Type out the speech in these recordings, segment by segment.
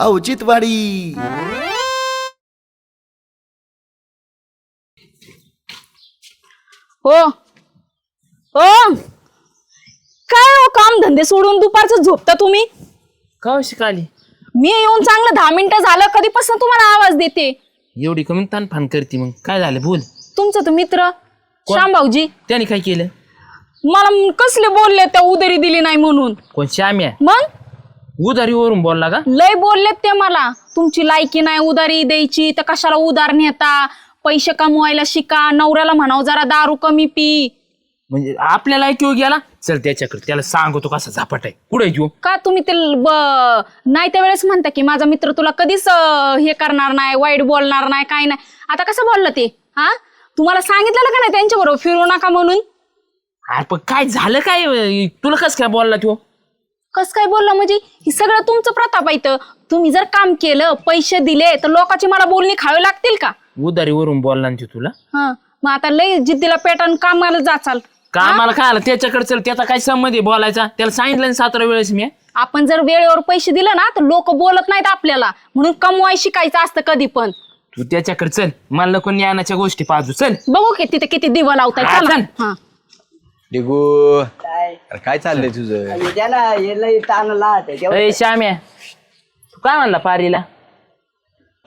औचित्यवाडी. हो हो काय हो, काम धंदे सोडून दुपारचं झोपता तुम्ही? का शिकाली मी येऊन चांगलं 10 मिनिटं झालं, कधीपासून तुम्हाला आवाज देते. एवढी कमी ताण फान करते मग काय झालं बोल. तुमचं तर मित्र श्याम भाऊजी त्याने काय केलं? मला कसले बोलले, त्या उधारी दिली नाही म्हणून. कोण श्याम्या? मग उधारीवरून बोलला का? लय बोललेत ते मला, तुमची लायकी नाही उधारी द्यायची तर कशाला उधार नेता, पैसे कमवायला शिका, नवऱ्याला म्हणाव जरा दारू कमी पी. म्हणजे आपल्याला ऐकू गेला. चल त्याच्याकडे, त्याला सांगतो कसा झापट आहे. कुठे घेऊ का तुम्ही ते नाही त्यावेळेस म्हणता की माझा मित्र तुला कधीच हे करणार नाही, वाईट बोलणार नाही, काय नाही. आता कसं बोललं ते? हा, तुम्हाला सांगितलं का नाही त्यांच्या बरोबर फिरू नका म्हणून? अरे पण काय झालं काय? तुला कस काय बोलला तो? कस काय बोलला म्हणजे? हे सगळं तुमचं प्रताप आहे. तुम्ही जर काम केलं, पैसे दिले तर लोकांची मला बोलणी खावे लागतील का? उधारीवरून बोलला ना तुला. हा, मग आता लय जिद्दीला पेटान कामाला जाचाल. कामाला काय आलं त्याच्याकडे? चल, त्याचा काय संबंध आहे बोलायचा? त्याला सांगितलं ना 7 वेळेस मी. आपण जर वेळेवर पैसे दिले ना तर लोक बोलत नाहीत आपल्याला, म्हणून कमवाय शिकायचं असतं कधी पण. तू त्याच्याकडे चल, मला नको ज्ञानाच्या गोष्टी पाहू. चल बघू की तिथे किती दिवा लावताय. हा, चला. चल. हा. डिगू अरे काय चाललंय तुझं? ए श्याम्या, तू काय म्हणला पारीला?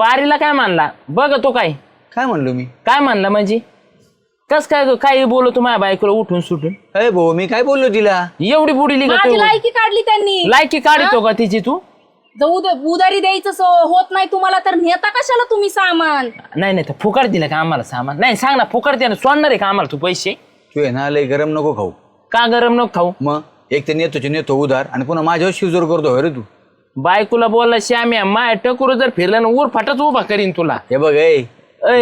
पारीला काय म्हणला बघ तो? काय म्हणलो मी? काय म्हणला म्हणजे? कस काय काय बोलतो माझ्या बायकोला उठून सुटून? अरे भाऊ मी काय बोललो तिला? एवढी बुडीली का? माझी लायकी काढली त्यांनी. लायकी काढतो का तिची तू? उधारी द्यायचं होत नाही तुम्हाला तर नेता कशाला तुम्ही सामान? नाही नाही, तर फुकट दिलं का आम्हाला सामान? नाही सांग ना, फुकट द्या ना. सोडणार आहे का आम्हाला तू पैसे? तू आहे ना लय गरम नको खाऊ. का गरम नको खाऊ? मग एक तर नेतो उधार आणि पुन्हा माझ्यावर शिवजोर करतो रे तू. बायकोला बोलला श्याम्या, माय टकुर जर फिरला ना उर फाटच उभा करीन तुला. हे बघ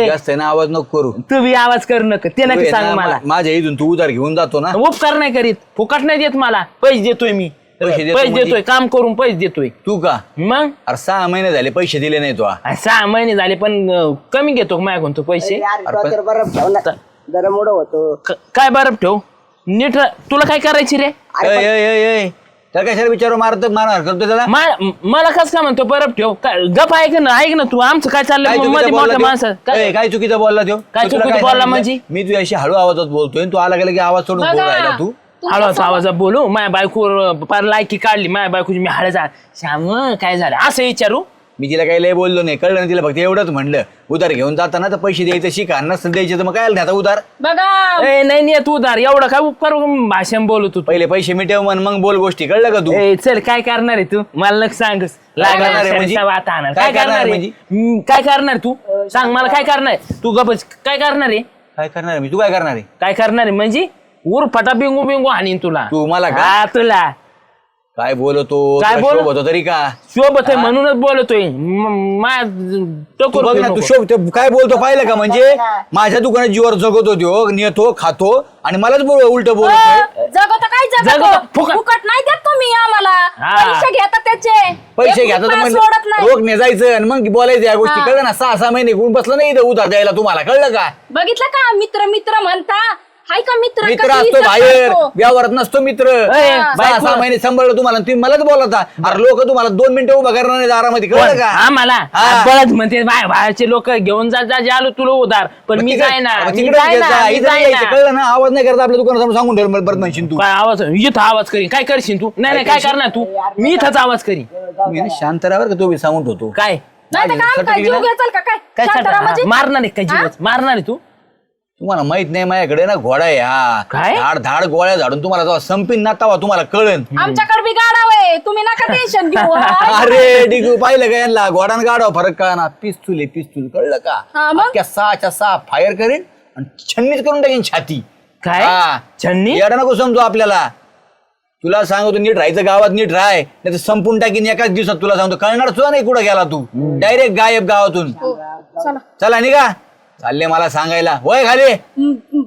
जास्त आहे ना आवाज नको करू. तू बी आवाज कर नका, ते तू नका आहे सांग ना, मला. माझ्या इथून तू उधार घेऊन जातो ना. उपकार नाही करीत, फुकट नाही देत मला. पैसे देतोय मी, पैसे देतो पैसे म्हणजे? देतोय, काम करून पैसे देतोय. तू का? मग अरे 6 महिने झाले पैसे दिले नाही तू. 6 महिने झाले पण कमी घेतो माझ्याकडून तू पैसे. काय बरं ठेव नीट. तुला काय करायची रे? त्या कशाला विचारू मारणार करतो त्याला? मला कस काय म्हणतो बरं ठेव? गप ऐक ना तू, आमचं काय चाललंय मध्ये मोठ्या माणसं. काय चुकीचं बोलला तो? काय चुकीचं बोलला म्हणजे? मी तुझ्याशी हळू आवाजात बोलतोय, तू आला गेला की आवाज सोडून बोल राहिला तू. हळूच आवाजात बोलू? माझ्या बायको पार लायकी काढली माझ्या बायकोची. मी हळूचा श्याम काय झालं असं विचारू? मी तिला काही लय बोललो नाही, कळलं ना तिला? फक्त एवढंच म्हणलं उधार घेऊन जाताना तर पैसे द्यायचं शिका, नसतं द्यायचे तर मग काय आता उधार. बघा नाही तू उधार एवढं काय उपकार भाषण बोलतो? पहिले पैसे मिटव मग बोल गोष्टी, कळलं का तू? चल काय करणार आहे तू? मला नक सांगस. काय करणार तू? सांग मला काय करणार तू? गपच काय करणार आहे? काय करणार मी? तू काय करणार आहे? काय करणार आहे म्हणजे? उर फटा बिंगू बिंगू हाणीन तुला. तू मला का? हा, तुला काय बोलतो? काय बोलत होतो तरी का? शोभत आहे म्हणूनच बोलतोय. बघ ना तू शोभ काय बोलतो पाहिलं का? म्हणजे माझ्या दुकानात जीवर जगतो तो, नेतो खातो आणि मलाच उलट बोलतोय. जगत काय जगतो, फुकट. फुकट नाही देत तुम्ही आम्हाला. हा. पैसे घेता त्याचे, पैसे एक घ्यायचं रुपया म्हणजे सोडत नाही. रोख नेजायचं आणि मग बोलायचं या गोष्टी, कळलं ना? 6 महिने गुण बसलं नाही इथं उधार द्यायला तुम्हाला, कळलं का? बघितलं का? मित्र मित्र म्हणता. हाय का मित्र? मित्र कशी असतो इज्जत बाहेर, करतो. व्यवहारात नसतो मित्र. 6 महिने सांभाळलं तुम्हाला, तुम्ही मलाच बोलता. अरे लोक तुम्हाला 2 मिनिटं उभा करणार नाही दारामध्ये, कळलं का? आम्हाला हा. बळच म्हणते बाहेरचे लोक घेऊन जा आलो तुला उधार, पण मी तिकडे- जाय ना, अरे मी तिकडे जाय ना, घ्यायचं, मी इथं जाय यायचं, ना. कळलं ना? आवाज नाही करता आपल्या दुकानासमोर सांगून ठेव परत म्हणशील तू. काय आवाज? इथं आवाज करीन. काय करशील तू? नाही काय करणार तू? मी इथंच आवाज करीन. तुम्ही ना शांत राहा बरं का, तो बी सांगून ठेवतो. काय नाही तर काय? काय जीव घ्याचाल का काय? काय शांत राहा म्हणजे? मारणार आहे काय जीवच? मारणार आहे तू? तुम्हाला माहित नाही माझ्याकडे ना घोडा आहे. हा काय? धाड गोळ्या झाडून तुम्हाला जेव्हा संपीन ना तेव्हा तुम्हाला कळन. आमच्याकडे बी गाडावय, तुम्ही नका टेन्शन घेऊ. अरे डिगू पाहिलं का यांना? घोडान गाडा फरक कळा ना. पिस्तूल कळलं का? हा, मग? अख्ख्या 6च्या 6 फायर करेन आणि छन्नीच करून टाकेन छाती. काय हा. छन्नी? येडा नको समजू आपल्याला. तुला सांगतो नीट राहायचं, गावात नीट राहाय, नाही तर संपून टाकीन एकाच दिवसात. तुला सांगतो कळणार सुद्धा नाही कुठं गेला तू. डायरेक्ट गायब गावातून. चला. चला निघा. चालले मला सांगायला. वय खाली.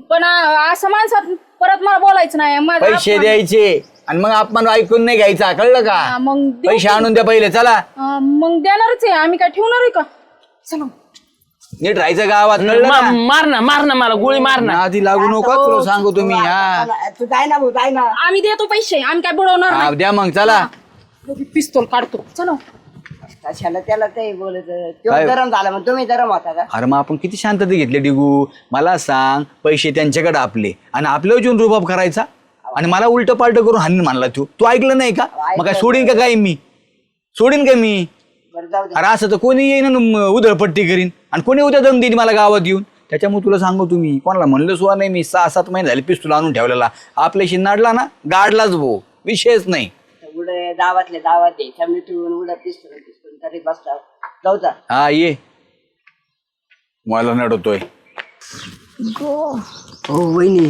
पण असं माणसात परत मला बोलायचं नाही. माझा पैसे अपमान. द्यायचे आणि मग आपण ऐकून नाही घ्यायचा, कळलं का? हा, मग देऊ पैसे की. आणून द्या पहिले. चला मग देणारच आहे आम्ही, काय ठेवणार आहे का? चला. नीट राहायचं गावात, कळलं मा- ना? मार ना मला गोळी मार ना. आधी लागू नको तुला सांगू तुम्ही. हा तू जाय ना भाऊ, जाय ना. आम्ही देतो पैसे, आम्ही काय बुडवणार हा, नाही. द्या मग चला. पिस्तूल काढतो. चला. कशाला त्याला ते बोलत तो काय? गरम झाला मग तुम्ही गरम होता का? अरे मग आपण किती शांतता घेतली डिगू. मला सांग, पैसे त्यांच्याकडे आपले आणि आपल्या येऊन रुबाब करायचा आणि मला उलट पालट करून हाणून म्हणला तू ऐकलं नाही का? मग काय सोडीन का काय मी? सोडीन का मी? बरं जाऊ दे. अरे असं तर कोणी येईन उधळपट्टी करीन आणि कोणी उद्या दम देईन मला गावात येऊन. त्याच्यामुळे तुला सांगू तुम्ही कोणाला म्हणलं सुद्धा नाही मी. 6-7 महिने झाले पिस्तूल आणून ठेवलेला. आपल्याशी नाडला ना गाडलाच भाऊ, विषयच नाही. उडे दावातले दावात द्यायच्या मिठून उडा पिस्तून तरी बसता जाऊ जा. हा ये, मला नडवतोय. हो वहिनी,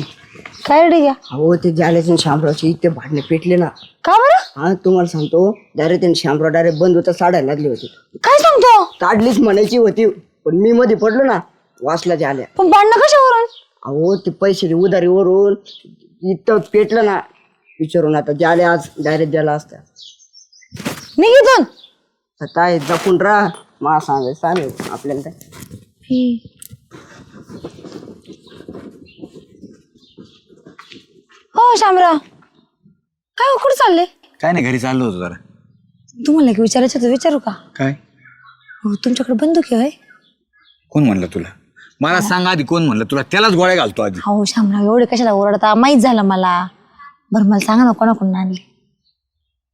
काय रे घ्या हो ते जाल्याचे शामरावचे इतके भांडणे पेटले ना. का बरं? हा तुम्हाला सांगतो, डायरेक्ट त्यांनी शामराव डायरेक्ट बंद होता साडायला लागली होती. काय सांगतो? काढलीच म्हणायची होती पण मी मध्ये पडलो ना, वाचला जाल्या. पण भांडणं कशावरून? अहो ते पैसे उधारीवरून इतकं पेटलं ना विचारून. आता जाल्या आज डायरेक्ट द्यायला असत्या. निघितून काय जपून राहा मा सांग आपल्याला काय. हो शामराव, काय हो, कुठं चालले? काय नाही, घरी चाललो होतो जरा. तुम्हाला एक विचारायचं होतं, विचारू का? काय? हो, तुमच्याकडे बंदूक आहे? कोण म्हणलं तुला? मला सांग आधी कोण म्हणलं तुला? त्यालाच गोळ्या घालतो आधी. हो शामराव, एवढे कशाला ओरडता? माहीत झालं मला. बरं मला सांगा ना, कोणाकडून आणली?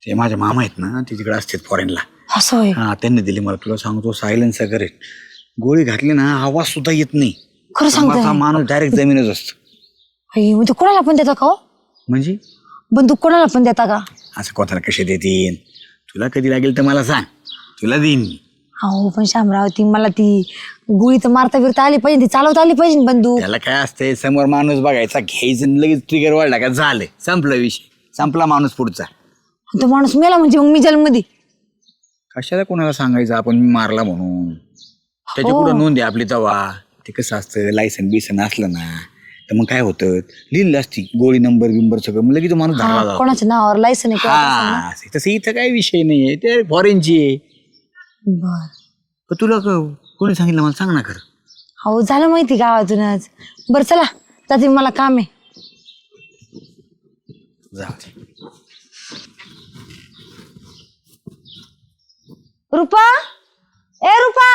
ते माझे मामा आहेत ना, ते तिकडे असतात फॉरेनला. असं होय? हा, त्यांनी दिली मला. तुला सांगतो सायलेन्सर करे, गोळी घातली ना आवाज सुद्धा येत नाही. खरं सांगताय? समोरचा माणूस डायरेक्ट जमीनच असतो. म्हणजे कोणाला पण देता का हो? म्हणजे बंदूक कोणाला पण देता का? असं कोणाला कसे देतील? तुला कधी लागेल तर मला सांग, तुला देईन मी. हो पण शामराव, मला ती गोळी तर मारता बिरता आली पाहिजे, ती चालवता आली पाहिजे बंदूक. त्याला काय असतंय, समोर माणूस बघायचा, घ्यायचं आणि लगेच ट्रिगर वाढला का झालं, संपला विषय, संपला माणूस पुढचा. तो माणूस मेला म्हणजे मग मी जन्मदी. कशाला कोणाला सांगायचं आपण मी मारला म्हणून? त्याच्या पुढे नोंद आहे आपली. तवा ते कसं असतं, लायसन बिसन असलं ना तर मग काय होतं, लिहिलं असती गोळी नंबर बिंबर सगळं, मग लगेच माणूस धरला जातो. कोणाच्या नावावर लायसन आहे? हा, तसं इथं काही विषय नाहीये, ते फॉरेनची आहे. बर, पण तुला कोणी सांगितलं मला सांग ना खरं. हो झालं माहिती गावातूनच. बरं चला जाते, मला काम आहे. जाऊ दे. रुपा, ए रुपा.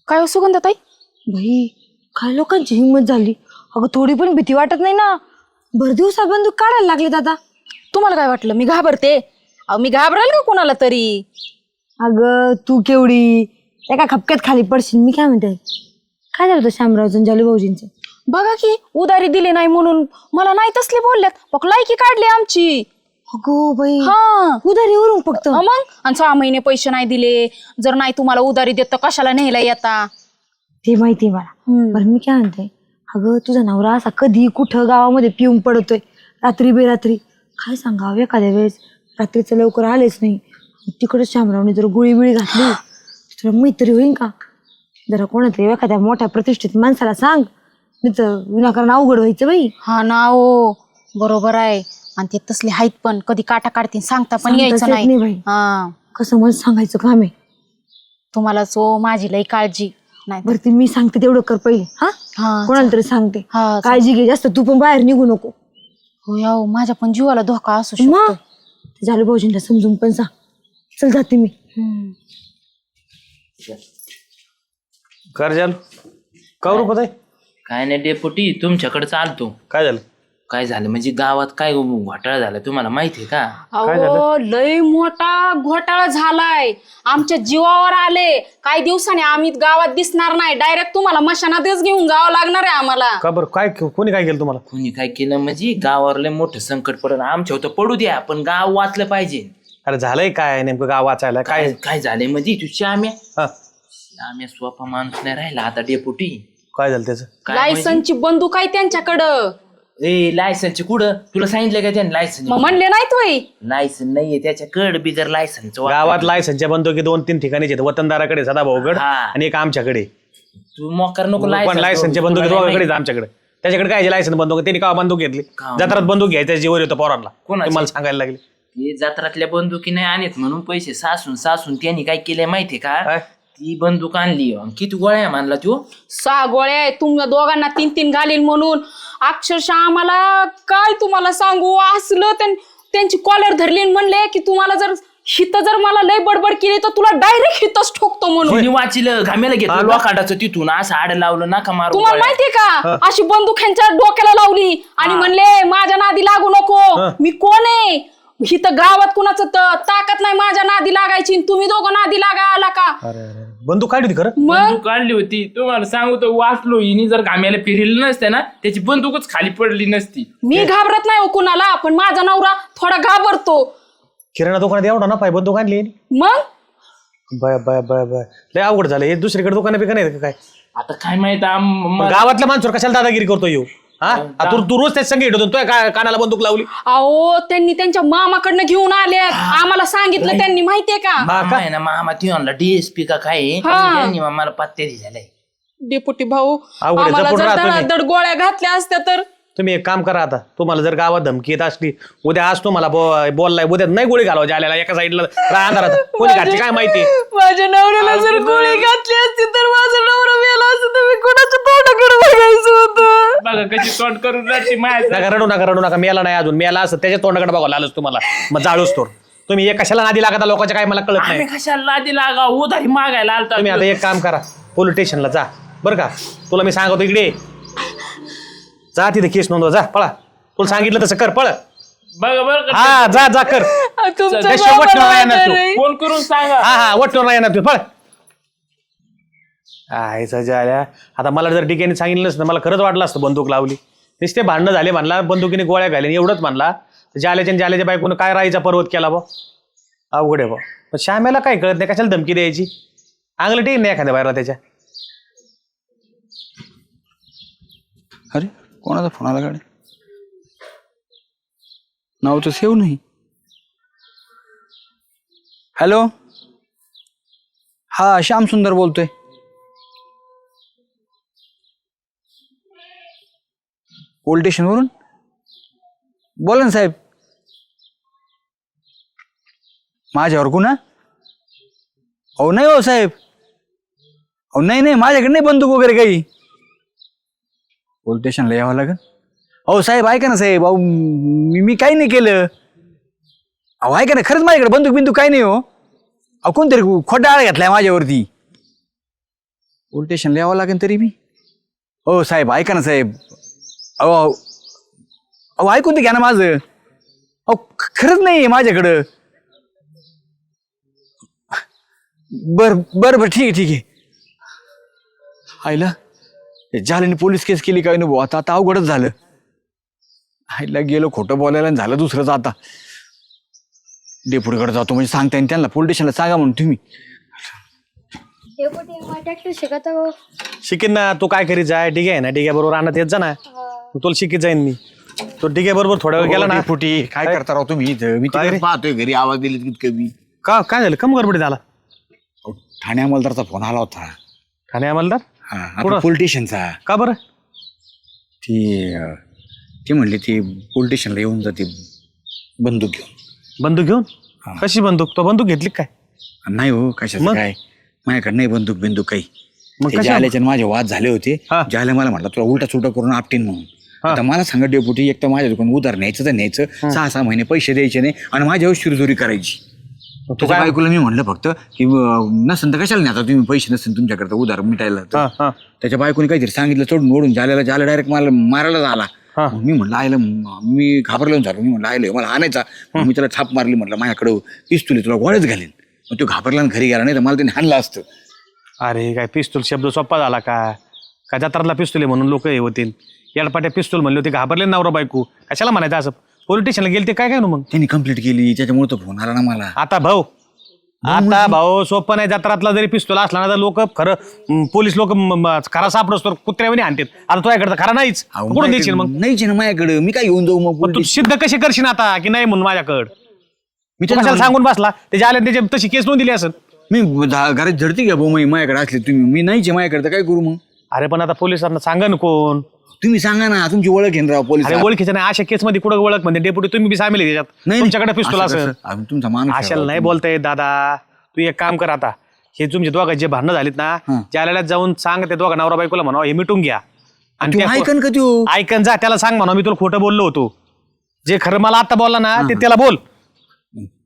काय हो सुगंधाताई? बाई, काय लोकांची हिंमत झाली. अगं थोडी पण भीती वाटत नाही ना? भर दिवसा बंदूक काढायला लागले दादा. तुम्हाला काय वाटलं मी घाबरते? अहो मी घाबरेल का कोणाला तरी? अगं तू केवढी एका खपक्यात खाली पडशील. मी काय म्हणते, काय झालं होतं शामरावचं जालू भाऊजींचं? बघा की उधारी दिली नाही म्हणून मला नाही तसले बोलल्यात. मग लायकी काढली आमची. अगो बाई, हा उधारीवरून फक्त? मग आणि 6 महिने पैसे नाही दिले. जर नाही तुम्हाला उधारी देत तर कशाला न्यायला येता? ते माहिती मला. बरं मी काय म्हणते, अगं तुझा नवरा असा कधी कुठं गावामध्ये पिऊन पडतोय रात्री बेरात्री. काय सांगावं, एखाद्या वेळेस रात्रीचं लवकर आलेच नाही, तिकडे शामरावने जर गोळी बिळी घातली तुला मैत्री होईन का? जरा कोणातरी एखाद्या मोठ्या प्रतिष्ठित माणसाला सांग, नाही तर विनाकारण अवघड व्हायचं बाई. हा ना हो, बरोबर आहे. आणि ते तसले आहेत पण कधी काटा काढतील, सांगता पण यायचं नाही. बाई, हा कसं मला सांगायचं काम आहे. तुम्हाला सो माझी लई काळजी नाही. बरं ते मी सांगते तेवढं कर पहिले. हा, हा कोणाला तरी सांगते. हा काळजी घे जास्त, तू पण बाहेर निघू नको. हो याव, माझ्या पण जीवाला धोका असू मग शकतो. झालं भाऊजींना समजून पण सांग. चल जाते मी. करजल करू पताय काय नाही डेपुटी, तुमच्याकडे चालतो. काय झालं? काय झालं म्हणजे गावात काय घोटाळा झाला तुम्हाला माहितीये का? अहो लय मोठा घोटाळा झालाय. आमच्या जीवावर आले. काही दिवसांनी आम्ही गावात दिसणार नाही. डायरेक्ट तुम्हाला मशानातच घेऊन जावं लागणार आहे आम्हाला. का बरं, काय कोणी काय केलं तुम्हाला? कोणी काय केलं म्हणजे गावावर लय मोठं संकट पडलं. आमच्या होतं पडू द्या, पण गाव वाचलं पाहिजे. अरे झालंय काय नेमकं गाव वाचायला? काय काय झालंय म्हणजे तू श्याम्या हा, स्वतः माणूस नाही राहिला आता डेपुटी. काय झालं त्याचं? काय म्हणजे? लायसनची बंदूक आहे त्यांच्याकडं. ए लायसनची कुठं? तुला सांगितलं का त्याने लायसन? मग म्हणले नाहीत वय? लायसन नाहीये त्याच्याकडे बी. जर लायसनच गावात लायसनच्या बंदुकी 2-3 ठिकाणीच आहेत. वतनदाराकडे सदाभाऊगड हा. आणि एक आमच्याकडे. तू मोकार नको. पण लायसनच्या बंदुकी दोघांकडेच आमच्याकडे. त्याच्याकडे काय लायसन बंदूक? त्यांनी का बंदूक घेतली? जत्रात बंदूक घ्यायच्या जीवर होतं पोरांना. कोणाची? मला सांगायला लागले. ते जत्रातल्या बंदुकी नाही आणत म्हणून पैसे सासून त्यांनी काय केलंय माहितीये का? ती बंदूक आणली. किती गोळ्या मानला तू? 6 गोळ्या आहेत. तुम्ही दोघांना 3-3 घालील म्हणून. अक्षरशः आम्हाला काय तुम्हाला सांगू, असलं त्यांची कॉलर धरली आणि म्हणले की तुम्हाला जर हिथं जर मला लय बडबड केली तर तुला डायरेक्ट हिथंच ठोकतो म्हणून. कोणी वाचिलं घामेला घेतलं लोकांडाचं तिथून असं आड लावलं नका मारू तुम्हाला गोळ्या. माहितीये का अशी बंदूक ह्यांच्या डोक्याला लावली आणि म्हणले माझ्या नादी लागू नको. मी कोण आहे हिथं गावात कुणाचं ताकद नाही माझ्या नादी लागायची आणि तुम्ही दोघं नादी लागा आला का. अरे बंदूक काढली होती खरं. मग बंदूक काढली होती तुम्हाला सांगू तो वाचलो हिनी जर घाम्याला फिरलं नसते ना त्याची बंदूकच खाली पडली नसती. मी घाबरत नाही हो कुणाला पण माझा नवरा थोडा घाबरतो. किराणा दुकानात एवढा ना पाय बंदूक आणली. मग बाय बाय बाय बाय लय अवघड झालं हे. दुसरीकडे दुकान बिकान आहेत का काय. आता काय माहित गावातल्या माणसावर कशाला दादागिरी करतो येऊ. हा तू रोज त्याच संग येतो तुझ्या कानाला बंदूक लावली. अहो त्यांनी त्यांच्या मामाकडनं घेऊन आले आम्हाला सांगितलं त्यांनी माहितीये का. ना मामा ती आणला डीएसपी का काय त्यांनी मला पत्ते दिलेला डेपुटी भाऊ अवघड आहे, आम्हाला जपून जर राहा तुम्ही. धडाधड गोळ्या घातल्या असत्या तर. तुम्ही एक काम करा आता तुम्हाला जर गावात धमकी येत असली उद्या आज तुम्हाला बोललाय उद्या नाही गोळी घालवा आल्याला एका साईडला अंधारात कोणी घातली काय माहिती. माझ्या नवऱ्याला जर गोळी घातली असती तर माझा नवरा मेला असता तर मी कोणाच्या तोंडाकडे बघायचं होतं. बघा कशी तोंड करून राहते माझ्या. नका रडू नका मेला नाही अजून मेला असं त्याच्या तोंडाकडे बघायला आलंच तुम्हाला मग जाळूच तोर. तुम्ही एक कशाला नादी लागता लोकांच्या काय मला कळत नाही. आम्ही कशाला लादी लागा उधारी मागायला आलता. तुम्ही आता एक काम करा पोलीस स्टेशनला जा बरं का. तुला मी सांगतो इकडे जा तिथे केस नोंदवा जा पळा. तुला सांगितलं तसं कर पळ. बघा बरं हा जा जा कर. तुमच्या त्याशिवाय बाबाला वटणं नाही येणार तू. आधार आहे. फोन करून सांगा. हा वटवर नाही येणार तू पळ. आयचा जाल्या आता मला जर डिकेने सांगितलं नसतं मला खरंच वाटलं असतं बंदूक लावली. नुसते भांडणं झाले म्हणला बंदुकीने गोळ्या घाले एवढंच म्हणला. जाल्याच्या बायकोनं काय राहायचा पर्वत केला बा. अवघड आहे बा. पण श्यामेला काय कळत नाही कशाला धमकी द्यायची. अंगलं टेक नाही एखाद्या बाहेरला त्याच्या. अरे कोणाचा फोन आला गाडी नाव तर सेव नाही. हॅलो हा श्याम सुंदर बोलतोय. पोलीस स्टेशनवरून बोला ना साहेब. माझ्यावर कुणा अहो नाही हो साहेब. अहो नाही माझ्याकडे नाही बंदूक वगैरे काही. पोलीस स्टेशनला यावं लागेल. अहो साहेब ऐका ना साहेब. अहो मी काही नाही केलं. अहो ऐका ना खरंच माझ्याकडे बंदूक काही नाही हो. अहो कोणतरी खोटा आळ घातलाय माझ्यावरती. पोलीस स्टेशनला यावं लागेल तरी मी. हो साहेब ऐका ना साहेब. अहो अहो ऐकून ते घ्या ना माझं. अहो खरंच नाही माझ्याकडं. बरं ठीक आहे. आईला झाल्याने पोलीस केस केली काय नको आता अवघडच झालं. आईला गेलो खोटं बोलायला आणि झालं दुसरंच. आता डेपुटीकडे जातो म्हणजे सांगता येईल त्यांना पोलीस स्टेशनला सांगा म्हणून तुम्ही. शिकेन ना तू काय करीत जाय. डिग्या आहे ना डिग्या बरोबर आणत येत जा ना. तुला शिकीत जाईन मी. तो डिग्या बरोबर थोड्या वेळ गेला ना. डेपुटी काय करता राव तुम्ही इथं. मी तिकडे पाहतोय घरी आवाज दिले कमी. का काय झालं कम गडबडी झाला. ठाणे अंमलदारचा फोन आला होता. ठाणे अंमलदार हा पोलीस स्टेशनचा. का बरं. ती म्हणली ती पोलीस स्टेशनला येऊन जाते बंदूक घेऊन. बंदूक घेऊन कशी बंदूक तो बंदूक घेतली काय. नाही हो कशाचं काय माझ्याकडे नाही बंदूक काही. मग ते जाल्याचे माझे वाद झाले होते. जाल्या मला म्हटलं तुला उलटा सुलटा करून आपटीन म्हणून. आता मला सांगा डेपुटी एक तर माझ्या दुकान उधार न्यायचं तर न्यायचं 6 महिने पैसे द्यायचे नाही आणि माझ्यावर शिरजोरी करायची. तुझ्या बायकोला मी म्हणलं फक्त की नसेल तर कशाला नाही आता तुम्ही पैसे नसेल तुमच्याकडे उधार मिटायला. त्याच्या बायकोने काहीतरी सांगितलं चढून ओढून जाल्या डायरेक्ट मला मारायला झाला. मी म्हणलं आयला मी घाबरलो झालो. मी म्हणलं आयलं मला आणायचा. मी त्याला छाप मारली म्हटलं माझ्याकडं पिस्तुल तुला गोळ्याच घालेन. मग तो घाबरला घरी गेला नाही तर मला त्याने हाणलं असतं. अरे काय पिस्तूल शब्द सोपा झाला का जत्रातला पिस्तूल आहे म्हणून लोक हे होतील. येडपाट्या पिस्तूल म्हणले होते घाबरले नवरा बायको कशाला म्हणायचं असं. पोलीस स्टेशनला गेले ते काय मग त्यांनी कंप्लीट केली त्याच्यामुळे तो फोन आला ना मला. आता भाऊ सोपं नाही. जत्रातला जरी पिस्तूल असला ना तर लोक खरं पोलीस लोक खरा सापडस तर कुत्र्याने आणतात. आता तुझ्याकडे खरा नाहीच कुठून द्यायची मग. नाहीच ना माझ्याकडे मी काय घेऊन जाऊ मग. तू सिद्ध कशी करशील आता की नाही म्हणून माझ्याकडं. मी कशाला सांगून बसला त्याच्या आल्या त्याच्या तशी केस नोंदली असेल. मी घरात झडती घ्या भाऊ माझ्याकडे असले तुम्ही. मी नाहीच माझ्याकडे तर काय करू मग. अरे पण आता पोलिसांना सांगा ना कोण. तुम्ही सांगा ना तुमची ओळख आहे राव पोलीस. ओळखीचं नाही अशा केस मध्ये कुठं ओळख म्हणजे डेप्युटी तुम्ही बी सामील आहे त्याच्यात. तुमच्याकडे पिस्तूल असेल तुमचा माणूस अशाला नाही बोलताय दादा. तू एक काम कर आता हे तुमचे दोघं जे भांडणं झालीत ना ज्याला जाऊन सांग ते दोघं नवरा बायकोला म्हणा हे मिटून घ्या. आणि ऐकन का तू ऐकन जा त्याला सांग म्हणा मी तुला खोटं बोललो होतो. जे खरं मला आता बोलला ना ते त्याला बोल.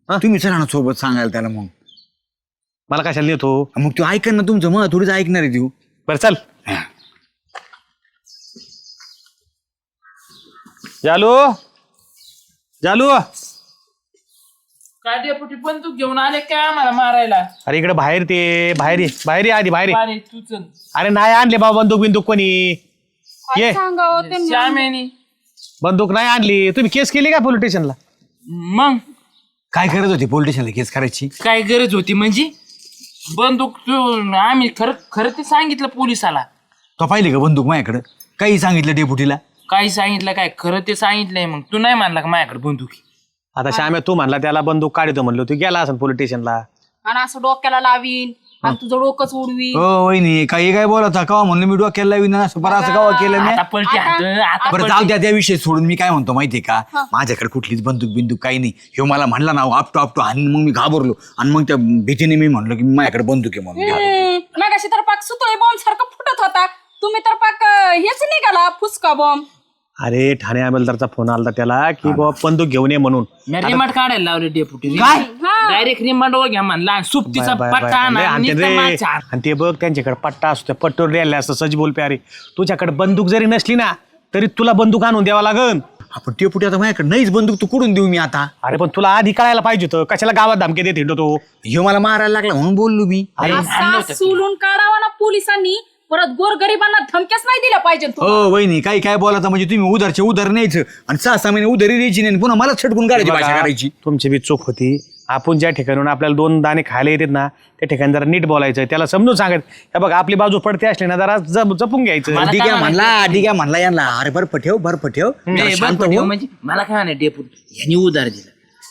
तुम्ही चला ना सोबत सांगायला त्याला मग मला कशाला नेतो मग तू ऐकन ना तुमचं मग थोडीच ऐकणार आहे तू बरं चल जालू जालू काय डेपुटी बंदूक घेऊन आले काय आम्हाला मारायला? अरे इकडे बाहेर ये आधी बाहेर ये. अरे तूच अरे नाही आणले बाबा बंदूक कोणी ये सांगावं त्यांनी. श्यामेनी बंदूक नाही आणली तुम्ही केस केली का पोलीस स्टेशनला मग काय करत होती पोलीस स्टेशनला केस करायची काय गरज होती म्हणजे बंदूक आम्ही खरं ते सांगितलं पोलिसाला. तो पाहिली का बंदूक माझ्याकडं काही सांगितलं डेपुटीला काही सांगितलं काय खरं ते सांगितलंय. मग तू नाही मानला का माझ्याकडे बंदुकी? आता श्याम्या तू म्हणला त्याला बंदूक काढतो म्हणलो तू गेला असं पोलीस स्टेशनला आणि असं डोक्याला लावीन आणि तुझं डोकंच उडवीन. हो वहिनी काही काय बोलत कवा म्हणलं मी डोक्याला लावीन असं बरं असं कवा केलं मी आता पलटी हाणतोय, आता बरं पलटी. जाऊ द्या त्या विषय सोडून मी काय म्हणतो माहितीये का माझ्याकडे कुठलीच बंदूक काही नाही ह्यो मला म्हणला ना आपटो आणि मग मी घाबरलो आणि मग त्या भीतीने मी म्हणलो की माझ्याकडे बंदूक आहे म्हणून मगाशी तर पाक सुतोय बॉम्ब सारखं फुटत होता. तुम्ही तर पाक हेच निघाला फुसका बॉम्ब. अरे ठाणे अंमलदारचा फोन आला त्याला की बाबा बंदूक घेऊन ये म्हणून मी रिमांड काढायला लावले डेपुटी. काय? डायरेक्ट रिमांड वर घ्या म्हणला सुप्तीचा बाय, बाय, पट्टा बाय. आणा लय आणि हाणते नुसतं रे. मागचा हात. आणि ते बघ त्यांच्याकडे पट्टा असतो त्या पट्टोर द्यायला असतं सच बोल प्यारे तुझ्याकडे बंदूक जरी नसली ना तरी तुला बंदूक आणून द्यावा लागन. आपण डेपुटी आता माझ्याकडे नाहीच बंदूक तू कुठून देऊ मी आता अरे पण तुला आधी कळायला पाहिजे होतं कशाला गावात धमके देत हिंडतो तो ह्यो मला मारायला लागला म्हणून बोललो मी असा सोलून काढावा ना पोलिसांनी. परत गोरगरिबांना धमक्याच नाही दिल्या पाहिजे. हो वहिनी काही काय बोलायचं म्हणजे तुम्ही उधारचे उधार न्यायचं आणि 6-6 महिने उधारी द्यायची नाही पुन्हा मला छटकून काढायची भाषा करायची तुमची बी चूक होती. आपण ज्या ठिकाणून आपल्याला 2 दाणे खायला येतात ना त्या ठिकाणी जरा नीट बोलायचं त्याला समजून सांगायचं हे बघ आपली बाजू पडते असली ना जरा जपून घ्यायचं. मला ठीक काय आहे म्हणला यांना अरे बर्फ ठेव जरा नाही, शांत बरं, हो. म्हणजे मला काय म्हणाय डेपुटी यांनी उधार दिला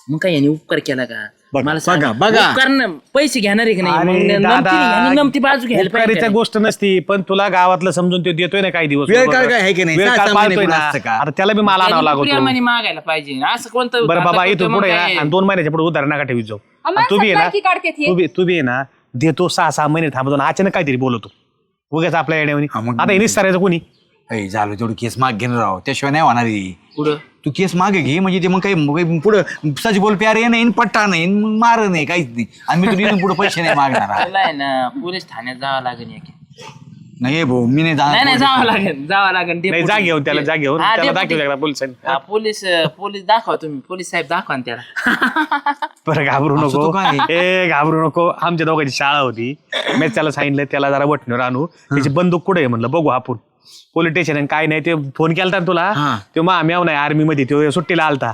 मग काय यांनी उपकार केला का? बघा, मला सांगा, बघा. उपकार पैसे घेणार आहे की नाही? अरे मग दादा, यांनी नमती बाजू घ्यायला उपकारीचा पाहिजे. गोष्ट नसती पण तुला गावातलं समजून तो देतोय ना काही दिवस वेळ काळ काय आहे की नाही? वेळ काळ 6-6 महिने पाळतोय पुढं ना. असतं का? आता त्याला बी मला आणावं त्यांनी लागतो प्रेमाने मागायला पाहिजे असं कोणतं बरं बाबा आता इथून कोणतं पुढे मग ना काय? आणि 2 महिन्याच्या पुढे उधार नका ठेवीत जाऊ आम्हाला आणि तू बी आहे सकाळी काढतेत हे. ना तू बी आहे ना देतो 6-6 महिने थांबतो आणि अचानक काहीतरी बोलतो उगाच आपल्या येण्यावर हा, मग- आता हे निस्तारायचं कोणी ऐ, झालं तेवढी केस माग घेणार राव त्याशिवाय नाही होणार ही. पुढं तू केस मागे घे म्हणजे ते मग काही पुढं सच बोल प्यारे नाही पट्टा नाही मग मार नाही काहीच नाही आणि मी तुला पुढे पैसे नाही मागणार त्याला आहे ना पोलीस ठाण्यात जावं लागेल एक. नाही भाऊ मी नाही नाही जाणार जावं लागेल नाही डेपुटी. जा घेऊन त्याला जा घेऊन हा, त्याला डेपुटी. दाखवू पोलिसांनी हा, पोलीस दाखवा तुम्ही पोलीस साहेब दाखवा ना त्याला. बरं घाबरू असं नको तो काय? ए घाबरू नको आमच्या दोघांची शाळा होती मी त्याला सांगितलं त्याला जरा वठणीवर आणू त्याची बंदूक कुठे आहे म्हणलं बघू आपण पोलीस स्टेशन काय नाही ते फोन केलता ना तुला हा. तो माम्याव नाही आर्मी मध्ये तो सुट्टीला आलता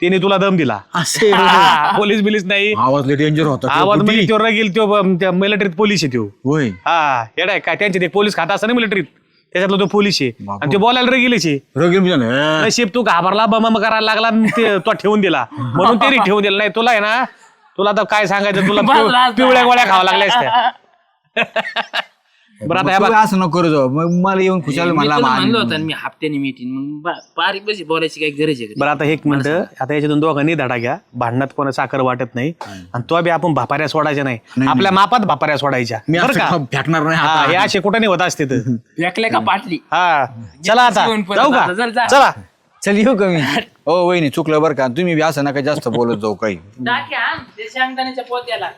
त्याने तुला दम दिला असे हा, पोलीस बिलीस नाही आवाज लय डेंजर होता आवाज तो म्हणजे कुठे? तो रगेल तो मिलिटरीत पोलीस आहे तो होय हा येडाय काय त्यांचे ते पोलीस खाता असं ना मिलिटरीत त्याच्यातला तो पोलीस आहे बापू. आणि ते बोलायला रगेलच आहे रगेल म्हणजे ना, नशीब तू घाबरला बम करायला लागला आणि ते तो ठेवून दिला म्हणून तरी ठेवून दिला नाही तुला आहे ना तुला तर काय सांगायचं तुला पिवळ्या गोळ्या खावा लागल्या असत्या बरं आता ह्या तू बघ, असं नको करू जाऊ मग मला येऊन खुशाल मी म्हणला तुला मान. म्हणलं होतं ना, मी हप्त्याने मीटिंग मग बारीक बशी बोलायची काही गरज आहे का? बरं आता एक मिनिट आता याच्यातून दोघांनी धडा घ्या भांडणात कोणा साखर वाटत नाही आणि तो बी आपण भापाऱ्या सोडायच्या नाही आपल्या मापात भापाऱ्या सोडायच्या मी बरं असं का फेकणार नाही हा, हात. हे असे कुठे नाही होत असते तर. फेकले का पाटली? हा चला आता जेवण परत जाऊ आता, चल, का जा. चला चल येऊ कमी हो वहिनी चुकलं बरं का तुम्ही बी असं नका जास्त बोलत जाऊ काही टाक्या ते शेंगदाण्याच्या पोत्याला